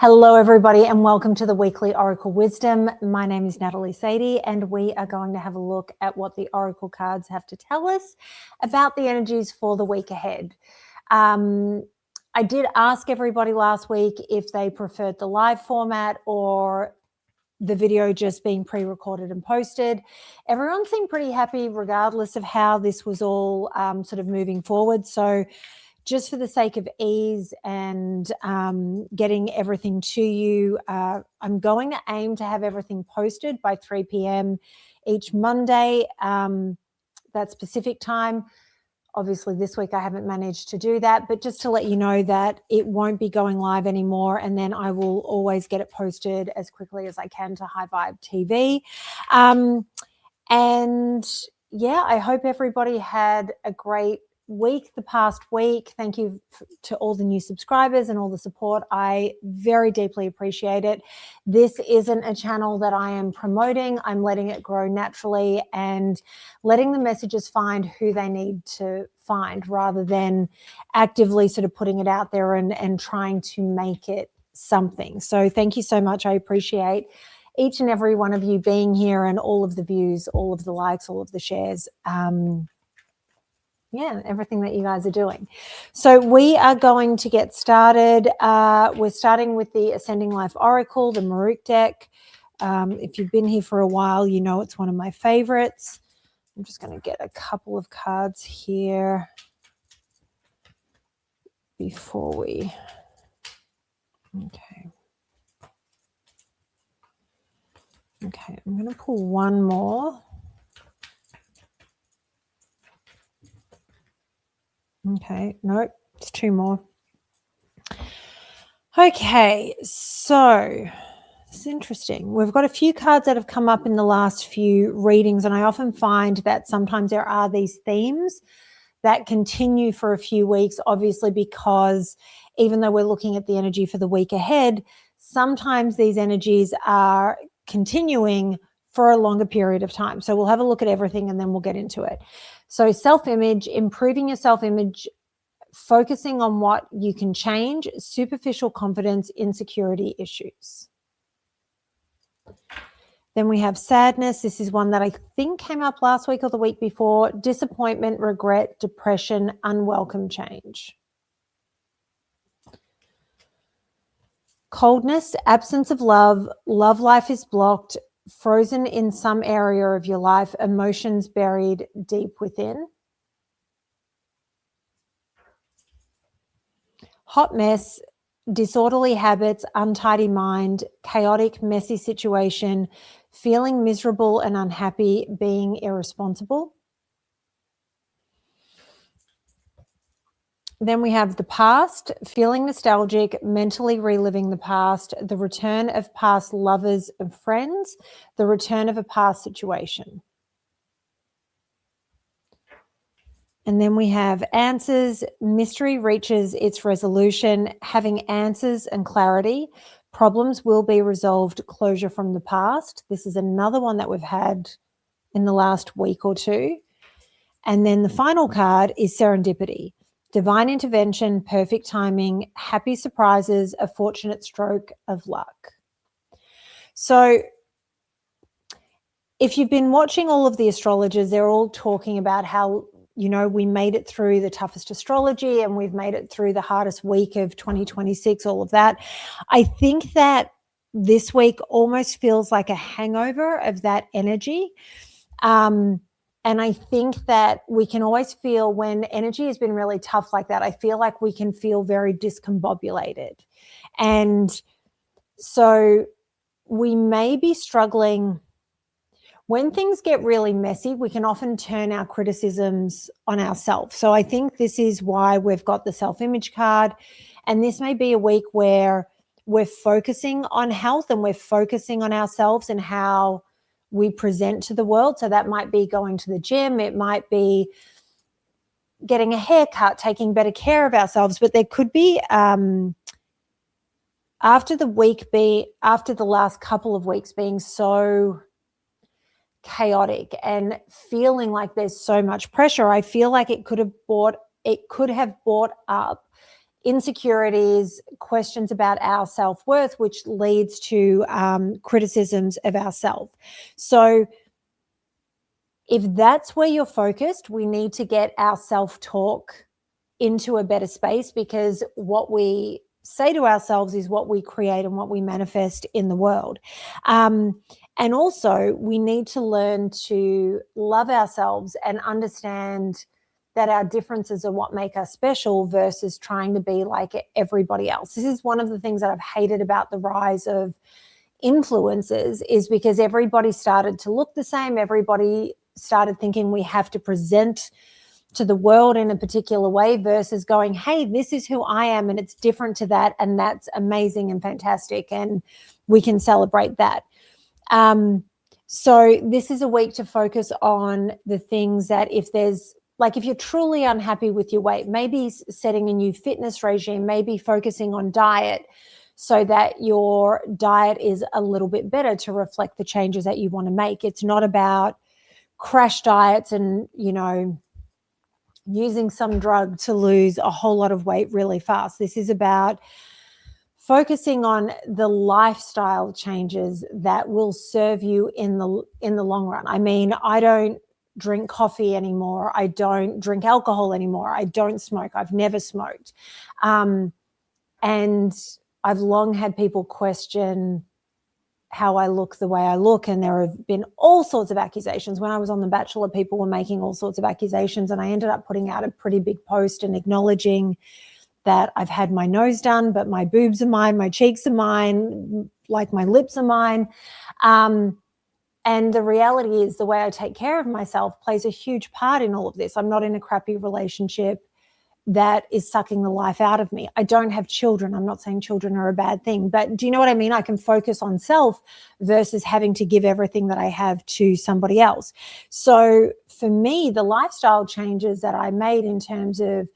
Hello, everybody, and welcome to the weekly Oracle Wisdom. My name is Natalie Sadie, and we are going to have a look at what the Oracle cards have to tell us about the energies for the week ahead. I did ask everybody last week if they preferred the live format or the video just being pre-recorded and posted. Everyone seemed pretty happy regardless of how this was all sort of moving forward. So just for the sake of ease and getting everything to you, I'm going to aim to have everything posted by 3 p.m. each Monday. That's Pacific time. Obviously, this week I haven't managed to do that, but just to let you know that it won't be going live anymore, and then I will always get it posted as quickly as I can to High Vibe TV. And yeah, I hope everybody had a great week the past week. Thank you to all the new subscribers and all the support. I very deeply appreciate it. This isn't a channel that I am promoting. I'm letting it grow naturally and letting the messages find who they need to find rather than actively sort of putting it out there and trying to make it something. So thank you so much. I appreciate each and every one of you being here and all of the views, all of the likes, all of the shares. Yeah, everything that you guys are doing. So we are going to get started. We're starting with the Ascending Life Oracle, the MahrukhX deck. If you've been here for a while, you know it's one of my favorites. I'm just going to get a couple of cards here before we... Okay, I'm going to pull one more. Okay, nope, it's two more. Okay, so it's interesting. We've got a few cards that have come up in the last few readings, and I often find that sometimes there are these themes that continue for a few weeks, obviously, because even though we're looking at the energy for the week ahead, sometimes these energies are continuing for a longer period of time. So we'll have a look at everything and then we'll get into it. So self-image, improving your self-image, focusing on what you can change, superficial confidence, insecurity issues. Then we have sadness. This is one that I think came up last week or the week before. Disappointment, regret, depression, unwelcome change. Coldness, absence of love, love life is blocked, frozen in some area of your life, emotions buried deep within. Hot mess, disorderly habits, untidy mind, chaotic, messy situation, feeling miserable and unhappy, being irresponsible. Then we have the past, feeling nostalgic, mentally reliving the past, the return of past lovers and friends, the return of a past situation. And then we have answers, mystery reaches its resolution, having answers and clarity. Problems will be resolved, closure from the past. This is another one that we've had in the last week or two. And then the final card is serendipity, divine intervention, perfect timing, happy surprises, a fortunate stroke of luck. So if you've been watching all of the astrologers, they're all talking about how, you know, we made it through the toughest astrology and we've made it through the hardest week of 2026, all of that. I think that this week almost feels like a hangover of that energy. And I think that we can always feel when energy has been really tough like that, I feel like we can feel very discombobulated. And so we may be struggling. When things get really messy, we can often turn our criticisms on ourselves. So I think this is why we've got the self-image card. And this may be a week where we're focusing on health and we're focusing on ourselves and how we present to the world. So that might be going to the gym. It might be getting a haircut, taking better care of ourselves. But there could be, after the last couple of weeks being so chaotic and feeling like there's so much pressure, I feel like it could have brought up insecurities, questions about our self-worth, which leads to criticisms of ourselves. So if that's where you're focused, we need to get our self-talk into a better space, because what we say to ourselves is what we create and what we manifest in the world. And also, we need to learn to love ourselves and understand that our differences are what make us special versus trying to be like everybody else. This is one of the things that I've hated about the rise of influencers, is because everybody started to look the same. Everybody started thinking we have to present to the world in a particular way versus going, hey, this is who I am and it's different to that, and that's amazing and fantastic, and we can celebrate that. So this is a week to focus on the things that, if you're truly unhappy with your weight, maybe setting a new fitness regime, maybe focusing on diet so that your diet is a little bit better to reflect the changes that you want to make. It's not about crash diets and, using some drug to lose a whole lot of weight really fast. This is about focusing on the lifestyle changes that will serve you in the long run. I mean, I don't drink coffee anymore. I don't drink alcohol anymore. I don't smoke. I've never smoked. And I've long had people question how I look the way I look, and there have been all sorts of accusations. When I was on The Bachelor, people were making all sorts of accusations, and I ended up putting out a pretty big post and acknowledging that I've had my nose done, but my boobs are mine, my cheeks are mine, like my lips are mine. And the reality is, the way I take care of myself plays a huge part in all of this. I'm not in a crappy relationship that is sucking the life out of me. I don't have children. I'm not saying children are a bad thing, but do you know what I mean? I can focus on self versus having to give everything that I have to somebody else. So for me, the lifestyle changes that I made in terms of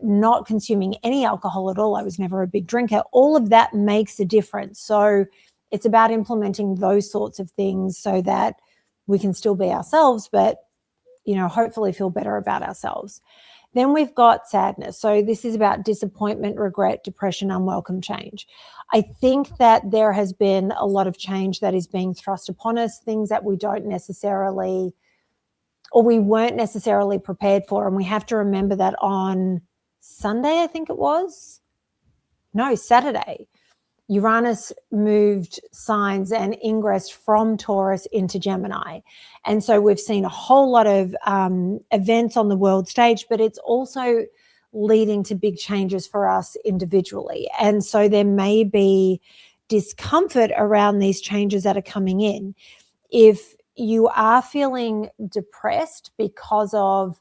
not consuming any alcohol at all, I was never a big drinker, all of that makes a difference. So it's about implementing those sorts of things so that we can still be ourselves, but, hopefully feel better about ourselves. Then we've got sadness. So this is about disappointment, regret, depression, unwelcome change. I think that there has been a lot of change that is being thrust upon us, things that we weren't necessarily prepared for. And we have to remember that on Sunday, I think it was, Saturday, Uranus moved signs and ingressed from Taurus into Gemini. And so we've seen a whole lot of events on the world stage, but it's also leading to big changes for us individually. And so there may be discomfort around these changes that are coming in. If you are feeling depressed because of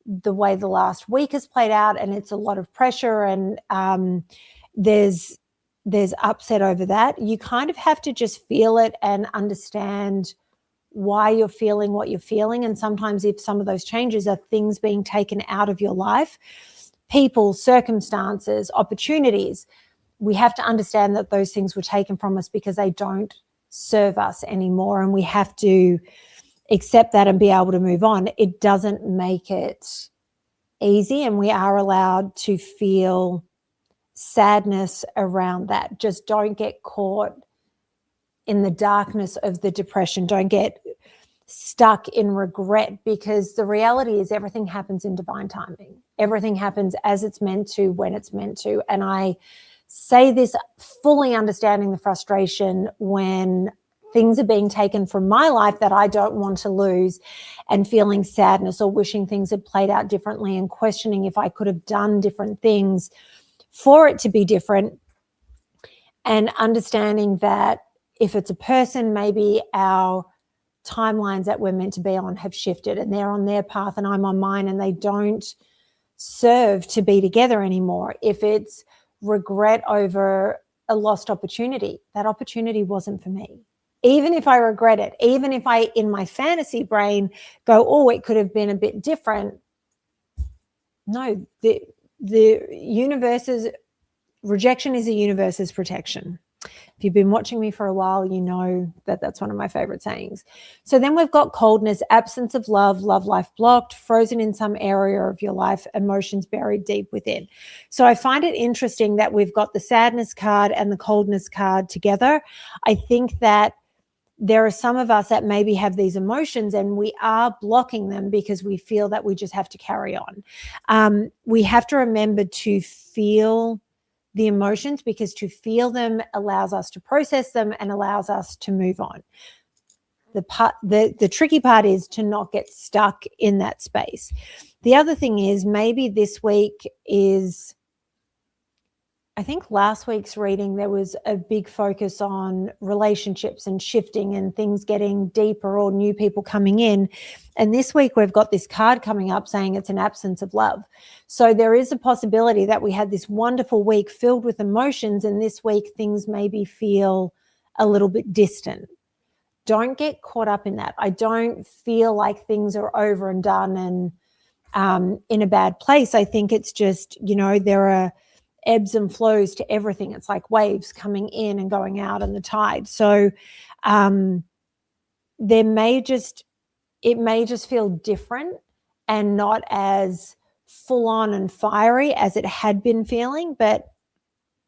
the way the last week has played out, and it's a lot of pressure, and there's upset over that, you kind of have to just feel it and understand why you're feeling what you're feeling. And sometimes if some of those changes are things being taken out of your life, people, circumstances, opportunities, we have to understand that those things were taken from us because they don't serve us anymore. And we have to accept that and be able to move on. It doesn't make it easy, and we are allowed to feel sadness around that. Just don't get caught in the darkness of the depression. Don't get stuck in regret, because the reality is everything happens in divine timing. Everything happens as it's meant to, when it's meant to. And I say this fully understanding the frustration when things are being taken from my life that I don't want to lose, and feeling sadness or wishing things had played out differently and questioning if I could have done different things for it to be different, and understanding that if it's a person, maybe our timelines that we're meant to be on have shifted, and they're on their path and I'm on mine, and they don't serve to be together anymore. If it's regret over a lost opportunity, that opportunity wasn't for me. Even if I regret it, even if I, in my fantasy brain, go, oh, it could have been a bit different. No, the universe's rejection is the universe's protection. If you've been watching me for a while, you know that that's one of my favorite sayings. So then we've got coldness, absence of love, love life blocked, frozen in some area of your life, emotions buried deep within. So I find it interesting that we've got the sadness card and the coldness card together. I think that there are some of us that maybe have these emotions and we are blocking them because we feel that we just have to carry on. We have to remember to feel the emotions, because to feel them allows us to process them and allows us to move on. The tricky part is to not get stuck in that space. The other thing is, maybe this week is, I think last week's reading, there was a big focus on relationships and shifting and things getting deeper or new people coming in. And this week we've got this card coming up saying it's an absence of love. So there is a possibility that we had this wonderful week filled with emotions, and this week things maybe feel a little bit distant. Don't get caught up in that. I don't feel like things are over and done and in a bad place. I think it's just, there are ebbs and flows to everything. It's like waves coming in and going out and the tide. So it may just feel different and not as full on and fiery as it had been feeling, but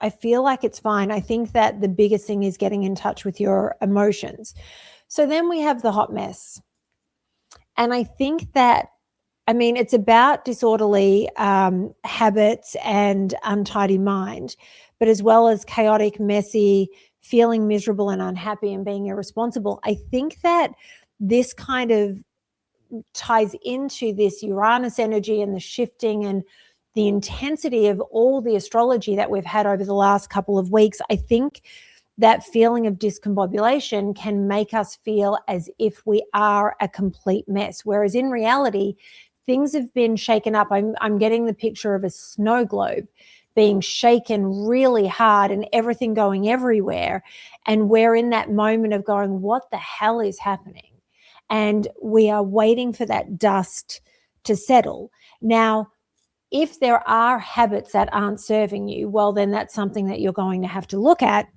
I feel like it's fine. I think that the biggest thing is getting in touch with your emotions. So then we have the hot mess. And I think that, it's about disorderly habits and untidy mind, but as well as chaotic, messy, feeling miserable and unhappy and being irresponsible. I think that this kind of ties into this Uranus energy and the shifting and the intensity of all the astrology that we've had over the last couple of weeks. I think that feeling of discombobulation can make us feel as if we are a complete mess, whereas in reality, things have been shaken up. I'm getting the picture of a snow globe being shaken really hard and everything going everywhere. And we're in that moment of going, what the hell is happening? And we are waiting for that dust to settle. Now, if there are habits that aren't serving you, well, then that's something that you're going to have to look at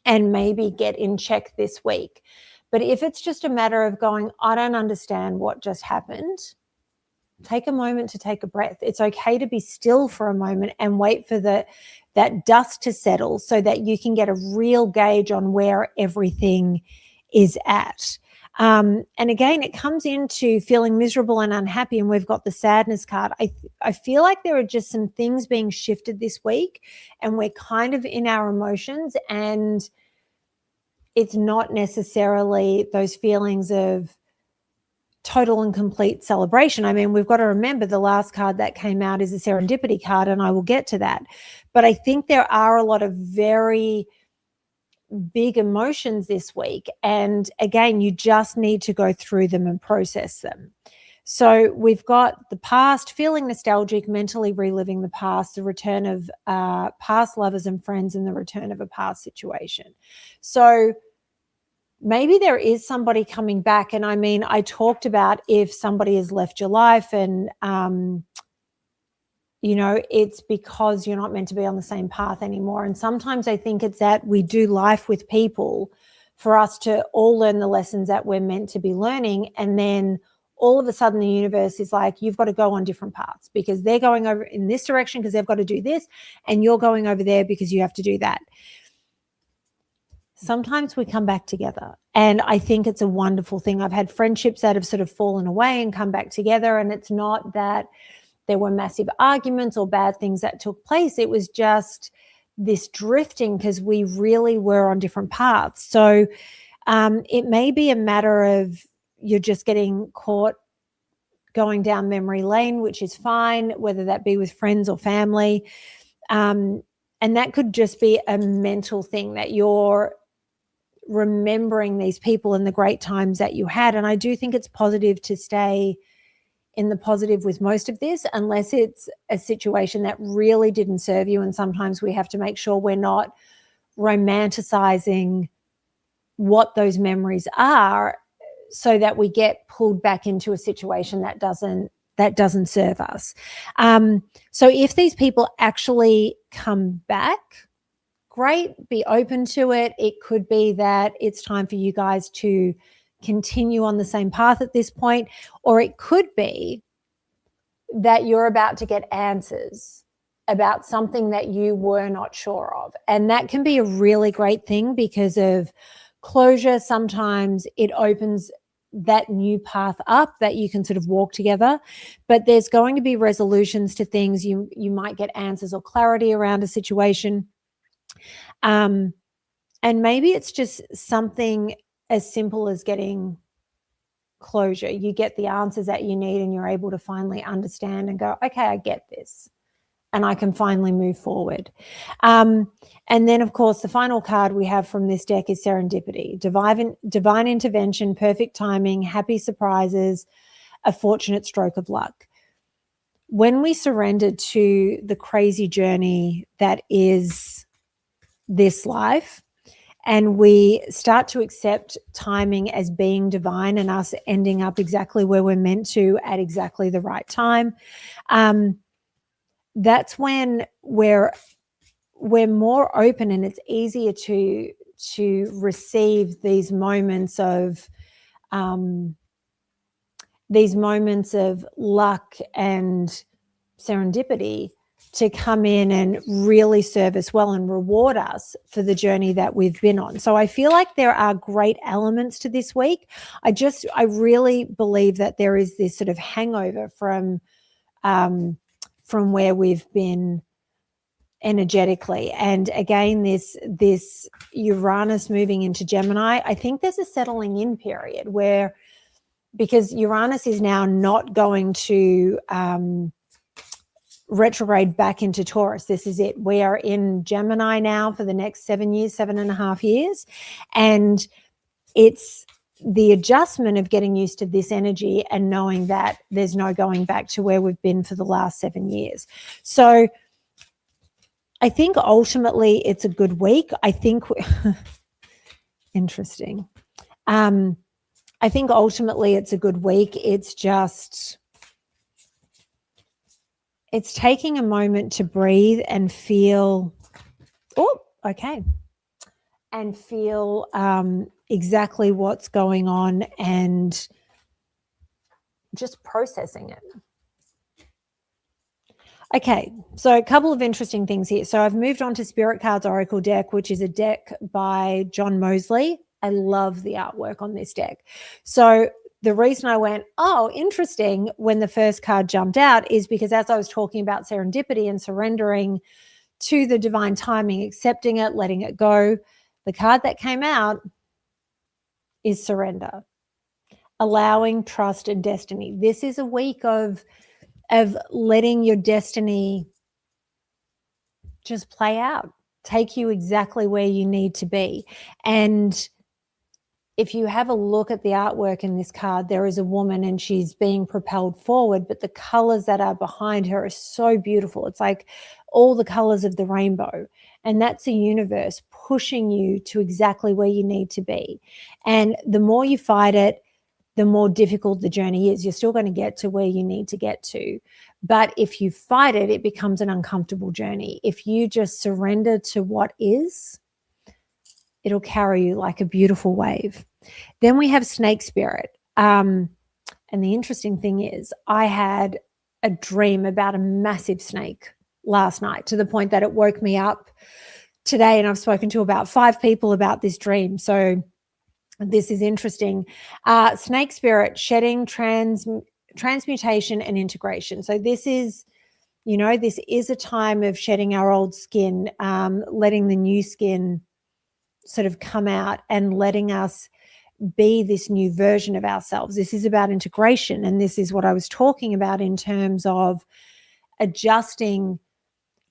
and maybe get in check this week. But if it's just a matter of going, I don't understand what just happened, take a moment to take a breath. It's okay to be still for a moment and wait for that dust to settle so that you can get a real gauge on where everything is at. And again, it comes into feeling miserable and unhappy, and we've got the sadness card. I feel like there are just some things being shifted this week, and we're kind of in our emotions, and it's not necessarily those feelings of total and complete celebration. We've got to remember the last card that came out is a serendipity card, and I will get to that. But I think there are a lot of very big emotions this week. And again, you just need to go through them and process them. So we've got the past, feeling nostalgic, mentally reliving the past, the return of past lovers and friends, and the return of a past situation. So maybe there is somebody coming back. And I talked about if somebody has left your life and, it's because you're not meant to be on the same path anymore. And sometimes I think it's that we do life with people for us to all learn the lessons that we're meant to be learning. And then all of a sudden the universe is like, you've got to go on different paths because they're going over in this direction because they've got to do this, and you're going over there because you have to do that. Sometimes we come back together, and I think it's a wonderful thing. I've had friendships that have sort of fallen away and come back together, and it's not that there were massive arguments or bad things that took place. It was just this drifting because we really were on different paths. So it may be a matter of you're just getting caught going down memory lane, which is fine, whether that be with friends or family. And that could just be a mental thing that you're remembering these people and the great times that you had. And I do think it's positive to stay in the positive with most of this, unless it's a situation that really didn't serve you. And sometimes we have to make sure we're not romanticizing what those memories are so that we get pulled back into a situation that doesn't serve us. So if these people actually come back, great. Be open to it. It could be that it's time for you guys to continue on the same path at this point, or it could be that you're about to get answers about something that you were not sure of. And that can be a really great thing because of closure. Sometimes it opens that new path up that you can sort of walk together, but there's going to be resolutions to things. You might get answers or clarity around a situation. And maybe it's just something as simple as getting closure. You get the answers that you need and you're able to finally understand and go, okay, I get this. And I can finally move forward. And then, of course, the final card we have from this deck is serendipity, divine intervention, perfect timing, happy surprises, a fortunate stroke of luck. When we surrender to the crazy journey that is this life, and we start to accept timing as being divine and us ending up exactly where we're meant to at exactly the right time, that's when we're more open, and it's easier to receive these moments of luck and serendipity to come in and really serve us well and reward us for the journey that we've been on. So I feel like there are great elements to this week. I really believe that there is this sort of hangover from where we've been energetically. And again, this Uranus moving into Gemini, I think there's a settling in period where, because Uranus is now not going to retrograde back into Taurus. This is it. We are in Gemini now for the next 7.5 years. And it's the adjustment of getting used to this energy and knowing that there's no going back to where we've been for the last 7 years. So I think ultimately it's a good week. I think interesting. I think ultimately it's a good week. It's just, it's taking a moment to breathe and feel, and feel exactly what's going on and just processing it. Okay, so a couple of interesting things here. So I've moved on to Spirit Cards Oracle deck, which is a deck by John Moseley. I love the artwork on this deck. So the reason I went, oh, interesting, when the first card jumped out is because as I was talking about serendipity and surrendering to the divine timing, accepting it, letting it go, the card that came out is surrender, allowing, trust, and destiny. This is a week of letting your destiny just play out, take you exactly where you need to be. And if you have a look at the artwork in this card, there is a woman and she's being propelled forward, but the colors that are behind her are so beautiful. It's like all the colors of the rainbow. And that's the universe pushing you to exactly where you need to be. And the more you fight it, the more difficult the journey is. You're still going to get to where you need to get to. But if you fight it, it becomes an uncomfortable journey. If you just surrender to what is, it'll carry you like a beautiful wave. Then we have Snake Spirit. And the interesting thing is I had a dream about a massive snake last night, to the point that it woke me up today, and I've spoken to about 5 people about this dream. So this is interesting. Snake Spirit, shedding, transmutation, and integration. So this is, this is a time of shedding our old skin, letting the new skin sort of come out and letting us be this new version of ourselves. This is about integration. And this is what I was talking about in terms of adjusting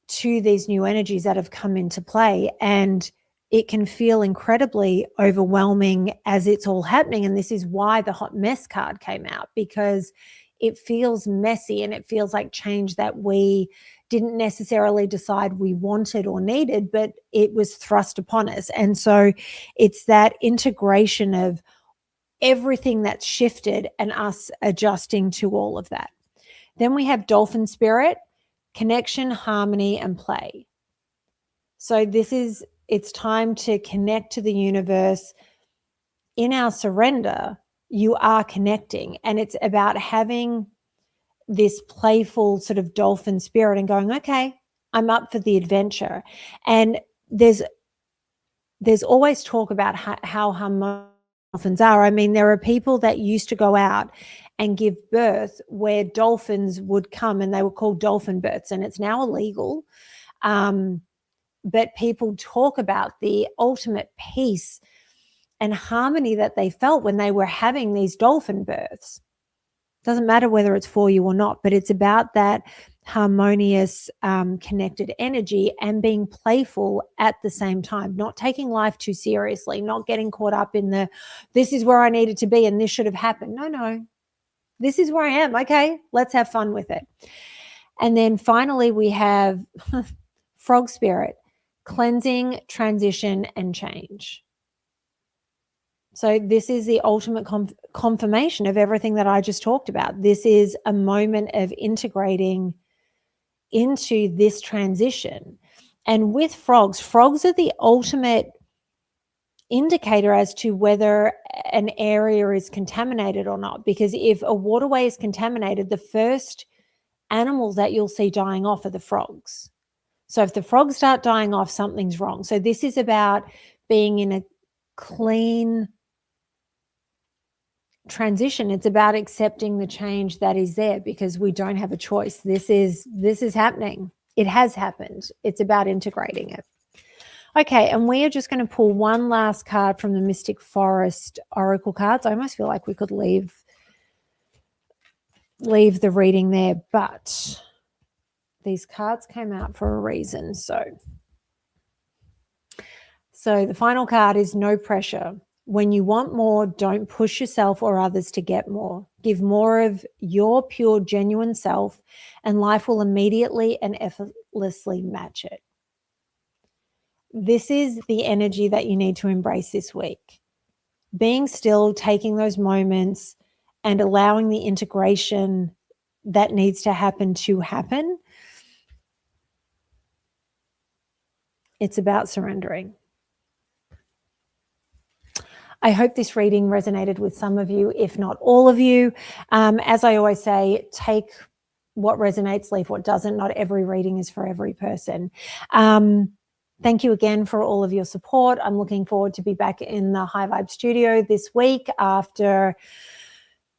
to these new energies that have come into play. And it can feel incredibly overwhelming as it's all happening. And this is why the hot mess card came out, because it feels messy and it feels like change that we didn't necessarily decide we wanted or needed, but it was thrust upon us. And so it's that integration of everything that's shifted and us adjusting to all of that. Then we have Dolphin Spirit, connection, harmony, and play. So this is it's time to connect to the universe. In our surrender, you are connecting, and it's about having this playful sort of dolphin spirit and going, okay, I'm up for the adventure. And there's always talk about how harmonious dolphins are. I mean, there are people that used to go out and give birth where dolphins would come, and they were called dolphin births, and it's now illegal. But people talk about the ultimate peace and harmony that they felt when they were having these dolphin births. Doesn't matter whether it's for you or not, but it's about that harmonious, connected energy and being playful at the same time, not taking life too seriously, not getting caught up in this is where I needed to be and this should have happened. No, this is where I am. Okay, let's have fun with it. And then finally, we have frog spirit, cleansing, transition, and change. So this is the ultimate confirmation of everything that I just talked about. This is a moment of integrating into this transition. And with frogs are the ultimate indicator as to whether an area is contaminated or not. Because if a waterway is contaminated, the first animals that you'll see dying off are the frogs. So if the frogs start dying off, something's wrong. So this is about being in a clean transition. It's about accepting the change that is there, because we don't have a choice. This is happening. It has happened. It's about integrating it. Okay, and we are just going to pull one last card from the Mystic Forest Oracle cards. I almost feel like we could leave the reading there, but these cards came out for a reason. So the final card is no pressure. When you want more, don't push yourself or others to get more. Give more of your pure, genuine self, and life will immediately and effortlessly match it. This is the energy that you need to embrace this week. Being still, taking those moments, and allowing the integration that needs to happen. It's about surrendering. I hope this reading resonated with some of you, if not all of you. As I always say, take what resonates, leave what doesn't. Not every reading is for every person. Thank you again for all of your support. I'm looking forward to be back in the High Vibe studio this week after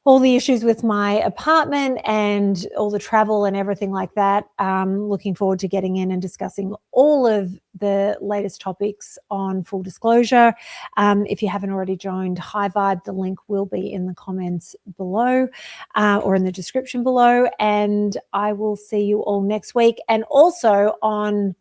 all the issues with my apartment and all the travel and everything like that. Looking forward to getting in and discussing all of the latest topics on Full Disclosure. If you haven't already joined High Vibe, the link will be in the comments below or in the description below. And I will see you all next week. And also on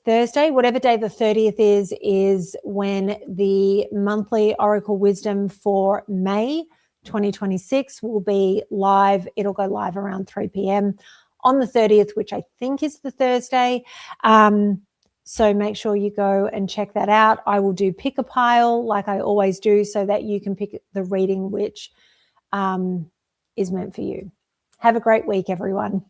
Thursday, whatever day the 30th is when the monthly Oracle Wisdom for May 2026 will be live. It'll go live around 3 p.m. on the 30th, which I think is the Thursday. So make sure you go and check that out. I will do pick a pile like I always do, so that you can pick the reading which is meant for you. Have a great week, everyone.